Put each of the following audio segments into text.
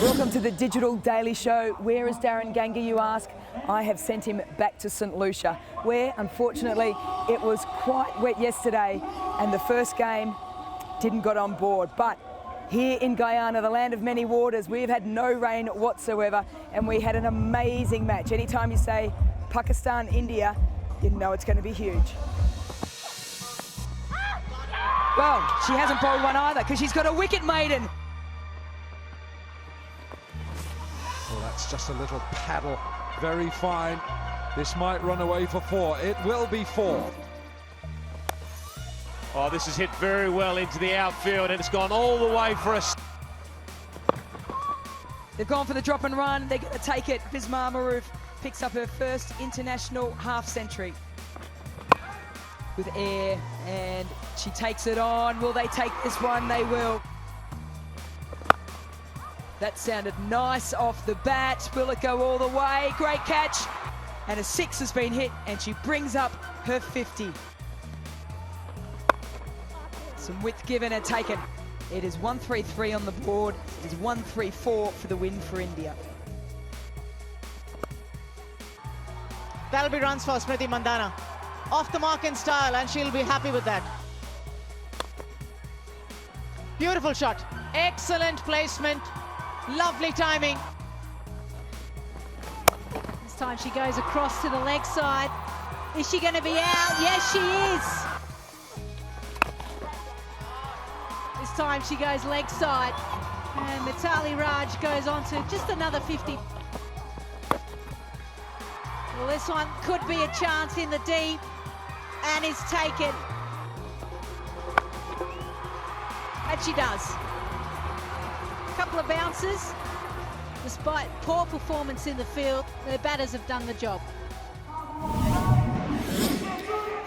Welcome to the Digital Daily Show. Where is Darren Ganga, you ask? I have sent him back to St Lucia, where, unfortunately, it was quite wet yesterday and the first game didn't get on board. But here in Guyana, the land of many waters, we've had no rain whatsoever and we had an amazing match. Anytime you say Pakistan, India, you know it's going to be huge. Well, she hasn't bowled one either because she's got a wicket maiden. Well, that's just a little paddle. Very fine. This might run away for 4. It will be 4. Oh, this is hit very well into the outfield and it's gone all the way for us. They've gone for the drop and run. They're going to take it. Bismar Maroof picks up her first international half century with air, and she takes it on. Will they take this one? They will. That sounded nice off the bat. Will it go all the way? Great catch. And a 6 has been hit, and she brings up her 50. Some width given and taken. It is 133 on the board. It is 134 for the win for India. That'll be runs for Smriti Mandhana. Off the mark in style, and she'll be happy with that. Beautiful shot. Excellent placement. Lovely timing. This time she goes across to the leg side. Is she going to be out? Yes, she is. This time she goes leg side. And Mitali Raj goes on to just another 50. Well, this one could be a chance in the deep. And is taken. And she does. Couple of bounces. Despite poor performance in the field, the batters have done the job.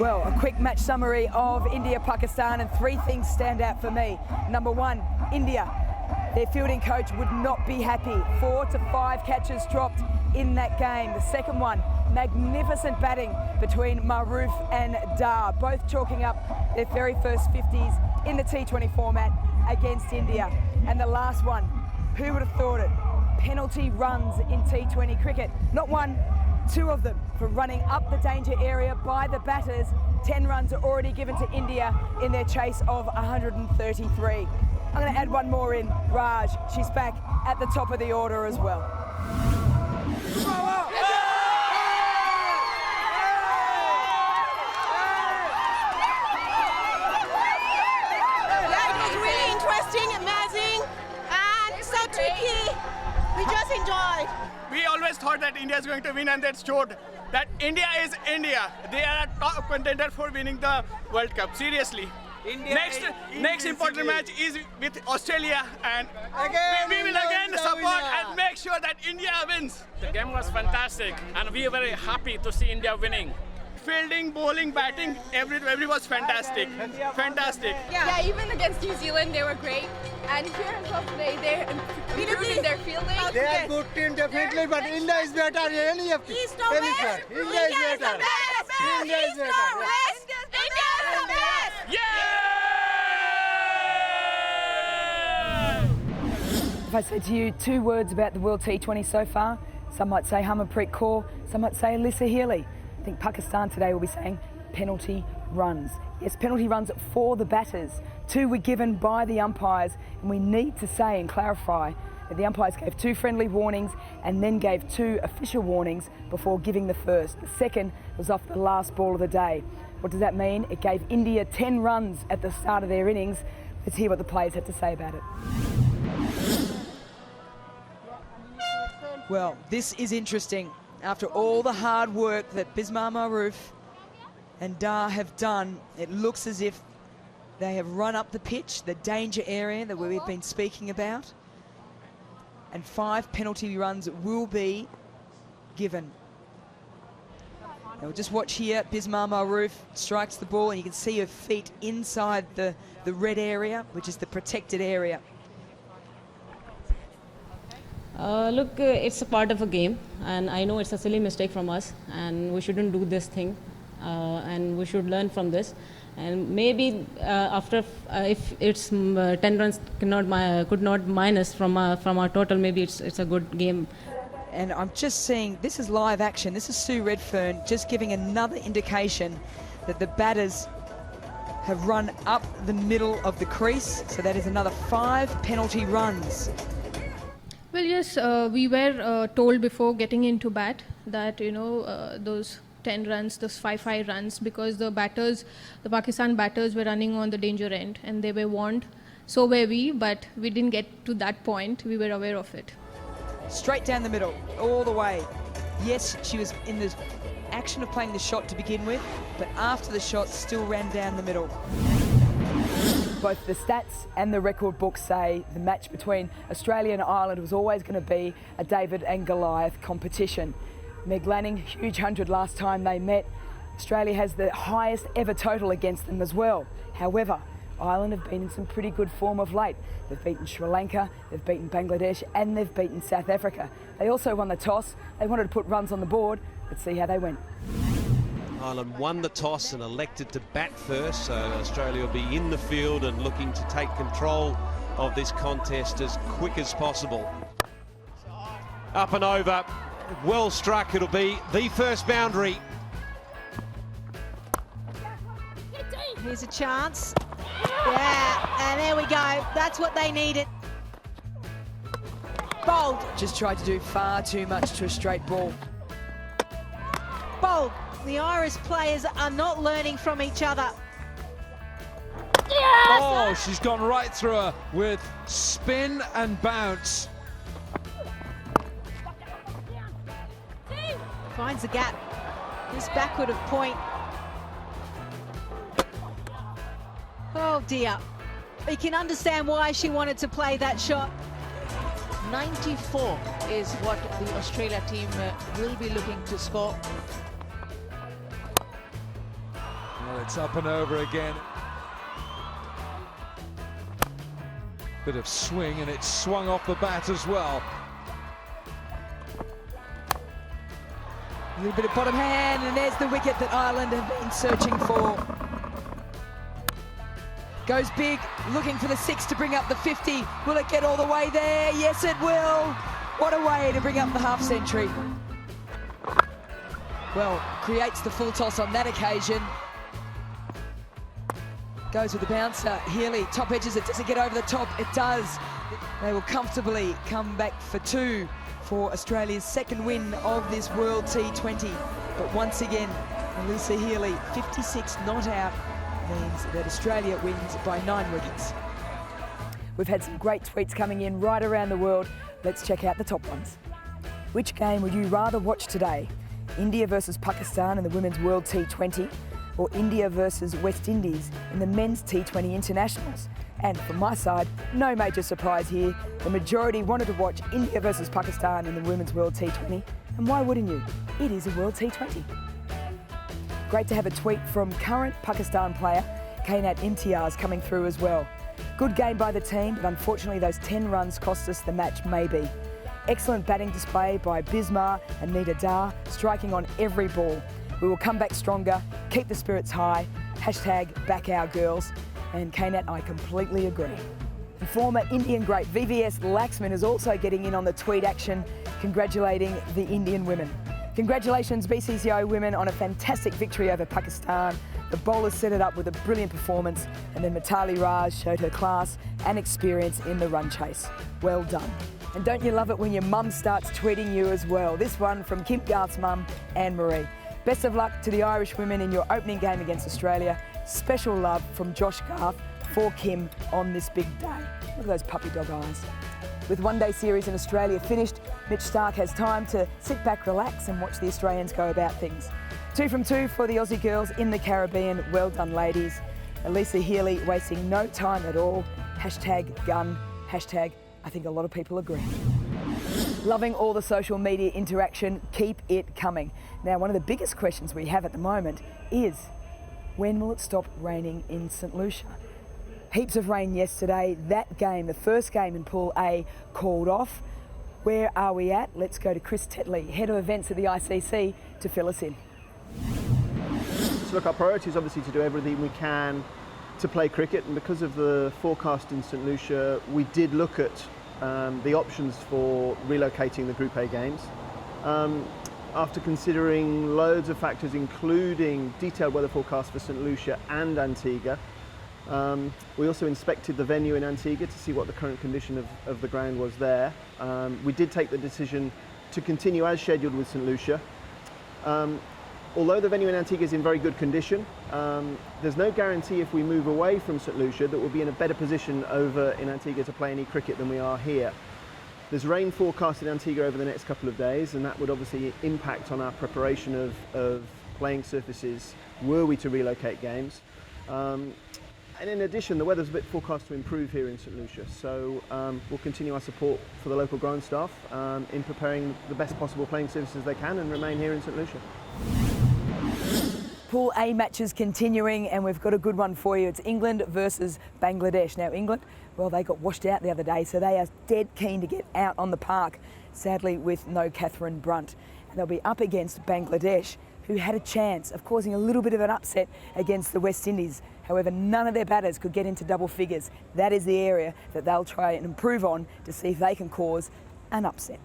Well, a quick match summary of India-Pakistan, and 3 things stand out for me. Number 1, India. Their fielding coach would not be happy. 4 to 5 catches dropped in that game. The second one, magnificent batting between Maroof and Dar, both chalking up their very first 50s in the T20 format against India. And the last one, who would have thought it? Penalty runs in T20 cricket. Not 1, 2 of them for running up the danger area by the batters. 10 runs are already given to India in their chase of 133. I'm going to add one more in, Raj. She's back at the top of the order as well. Amazing, and so tricky. We just enjoyed. We always thought that India is going to win, and that showed that India is India. They are a top contender for winning the World Cup. Seriously. Next important match is with Australia, and we will again support and make sure that India wins. The game was fantastic, and we are very happy to see India winning. Fielding, bowling, batting, every was fantastic. Fantastic. Yeah, even against New Zealand, they were great. And here in South today, they're improving their fielding. They are good team, definitely, but India is better. Really, East or West? India is better. India is better. West? India is the best! Yeah! If I said to you 2 words about the World T20 so far, some might say Harmanpreet Kaur, some might say Alyssa Healy. I think Pakistan today will be saying penalty runs. Yes, penalty runs for the batters. 2 were given by the umpires, and we need to say and clarify that the umpires gave 2 friendly warnings and then gave 2 official warnings before giving the first. The second was off the last ball of the day. What does that mean? It gave India 10 runs at the start of their innings. Let's hear what the players had to say about it. Well, this is interesting. After all the hard work that Bismar Maroof and Dar have done, it looks as if they have run up the pitch, the danger area that we've been speaking about, and 5 penalty runs will be given. Now just watch here, Bismar Maroof strikes the ball and you can see her feet inside the red area, which is the protected area. Look, it's a part of a game, and I know it's a silly mistake from us, and we shouldn't do this thing, and we should learn from this. and maybe after if it's 10 runs could not minus from our total, maybe it's a good game. And I'm just seeing, this is live action. This is Sue Redfern just giving another indication that the batters have run up the middle of the crease. So that is another 5 penalty runs. Well, yes, we were told before getting into bat that, those 10 runs, those 5 runs, because the Pakistan batters were running on the danger end and they were warned. So were we, but we didn't get to that point. We were aware of it. Straight down the middle, all the way. Yes, she was in the action of playing the shot to begin with, but after the shot, still ran down the middle. Both the stats and the record books say the match between Australia and Ireland was always going to be a David and Goliath competition. Meg Lanning, huge 100 last time they met. Australia has the highest ever total against them as well. However, Ireland have been in some pretty good form of late. They've beaten Sri Lanka, they've beaten Bangladesh, and they've beaten South Africa. They also won the toss. They wanted to put runs on the board. Let's see how they went. Ireland won the toss and elected to bat first, so Australia will be in the field and looking to take control of this contest as quick as possible. Up and over, well struck. It'll be the first boundary. Here's a chance. Yeah, and there we go. That's what they needed. Bold. Just tried to do far too much to a straight ball. Bold. The Irish players are not learning from each other. Oh, she's gone right through her with spin and bounce. Finds the gap. This backward of point. Oh dear. You can understand why she wanted to play that shot. 94 is what the Australia team will be looking to score. Well, it's up and over again. Bit of swing, and it's swung off the bat as well. A little bit of bottom hand, and there's the wicket that Ireland have been searching for. Goes big, looking for the 6 to bring up the 50. Will it get all the way there? Yes, it will. What a way to bring up the half century. Well, creates the full toss on that occasion. Goes with the bouncer. Healy, top edges it. Does it get over the top? It does. They will comfortably come back for 2 for Australia's second win of this World T20. But once again, Elisa Healy, 56 not out, means that Australia wins by 9 wickets. We've had some great tweets coming in right around the world. Let's check out the top ones. Which game would you rather watch today? India versus Pakistan in the Women's World T20, or India versus West Indies in the Men's T20 Internationals? And from my side, no major surprise here. The majority wanted to watch India versus Pakistan in the Women's World T20. And why wouldn't you? It is a World T20. Great to have a tweet from current Pakistan player Kainat Imtiaz coming through as well. Good game by the team, but unfortunately those 10 runs cost us the match maybe. Excellent batting display by Bismar and Nida Dar, striking on every ball. We will come back stronger, keep the spirits high, #back our girls. And Kainat, I completely agree. And former Indian great VVS Laxman is also getting in on the tweet action, congratulating the Indian women. Congratulations BCCI women on a fantastic victory over Pakistan. The bowlers set it up with a brilliant performance, and then Mitali Raj showed her class and experience in the run chase. Well done. And don't you love it when your mum starts tweeting you as well? This one from Kim Garth's mum, Anne-Marie. Best of luck to the Irish women in your opening game against Australia. Special love from Josh Garth for Kim on this big day. Look at those puppy dog eyes. With one-day series in Australia finished, Mitch Starc has time to sit back, relax and watch the Australians go about things. 2 from 2 for the Aussie girls in the Caribbean. Well done, ladies. Elisa Healy wasting no time at all. #gun, I think a lot of people agree. Loving all the social media interaction. Keep it coming. Now, one of the biggest questions we have at the moment is, when will it stop raining in St Lucia? Heaps of rain yesterday. That game, the first game in Pool A, called off. Where are we at? Let's go to Chris Tetley, Head of Events at the ICC, to fill us in. So look, our priority is obviously to do everything we can to play cricket, and because of the forecast in St Lucia, we did look at the options for relocating the Group A games. After considering loads of factors, including detailed weather forecasts for St Lucia and Antigua, we also inspected the venue in Antigua to see what the current condition of the ground was there. We did take the decision to continue as scheduled with St Lucia. Although the venue in Antigua is in very good condition, there's no guarantee if we move away from St Lucia that we'll be in a better position over in Antigua to play any cricket than we are here. There's rain forecast in Antigua over the next couple of days, and that would obviously impact on our preparation of playing surfaces were we to relocate games. And in addition, the weather's a bit forecast to improve here in St Lucia, so we'll continue our support for the local ground staff in preparing the best possible playing surfaces they can and remain here in St Lucia. Pool A matches continuing, and we've got a good one for you. It's England versus Bangladesh. Now England, well, they got washed out the other day, so they are dead keen to get out on the park, sadly with no Catherine Brunt. And they'll be up against Bangladesh, who had a chance of causing a little bit of an upset against the West Indies. However, none of their batters could get into double figures. That is the area that they'll try and improve on to see if they can cause an upset.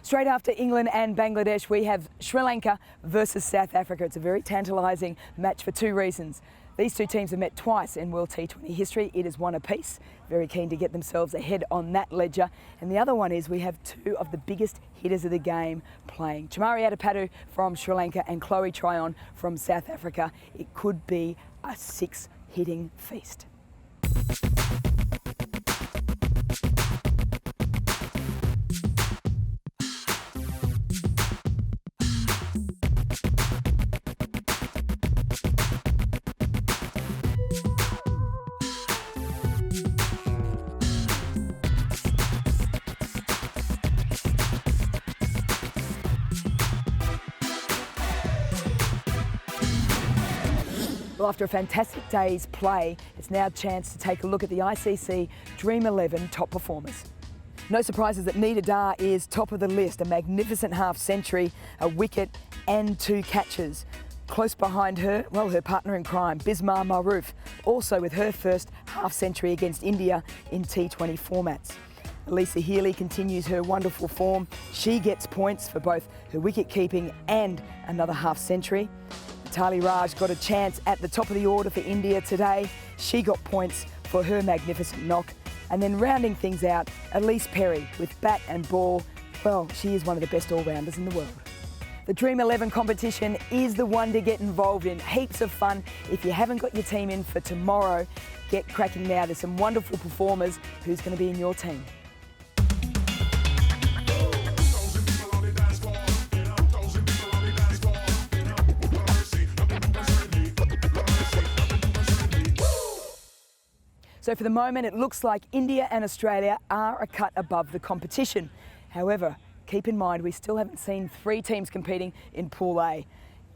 Straight after England and Bangladesh, we have Sri Lanka versus South Africa. It's a very tantalising match for two reasons. These two teams have met twice in World T20 history. It is one apiece. Very keen to get themselves ahead on that ledger. And the other one is we have two of the biggest hitters of the game playing. Chamari Adipadu from Sri Lanka and Chloe Tryon from South Africa. It could be a six-hitting feast. Well, after a fantastic day's play, it's now a chance to take a look at the ICC Dream11 top performers. No surprises that Nida Dar is top of the list, a magnificent half-century, a wicket and 2 catches. Close behind her, well, her partner in crime, Bismar Maroof, also with her first half-century against India in T20 formats. Elisa Healy continues her wonderful form. She gets points for both her wicket-keeping and another half-century. Tali Raj got a chance at the top of the order for India today. She got points for her magnificent knock. And then rounding things out, Elise Perry with bat and ball. Well, she is one of the best all-rounders in the world. The Dream11 competition is the one to get involved in. Heaps of fun. If you haven't got your team in for tomorrow, get cracking now. There's some wonderful performers. Who's going to be in your team? So for the moment, it looks like India and Australia are a cut above the competition. However, keep in mind, we still haven't seen 3 teams competing in Pool A.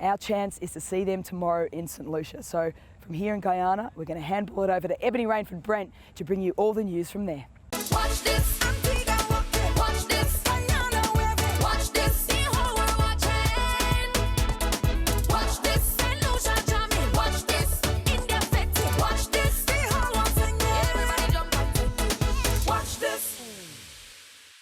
Our chance is to see them tomorrow in St Lucia. So from here in Guyana, we're going to handball it over to Ebony Rainford Brent to bring you all the news from there. Watch this.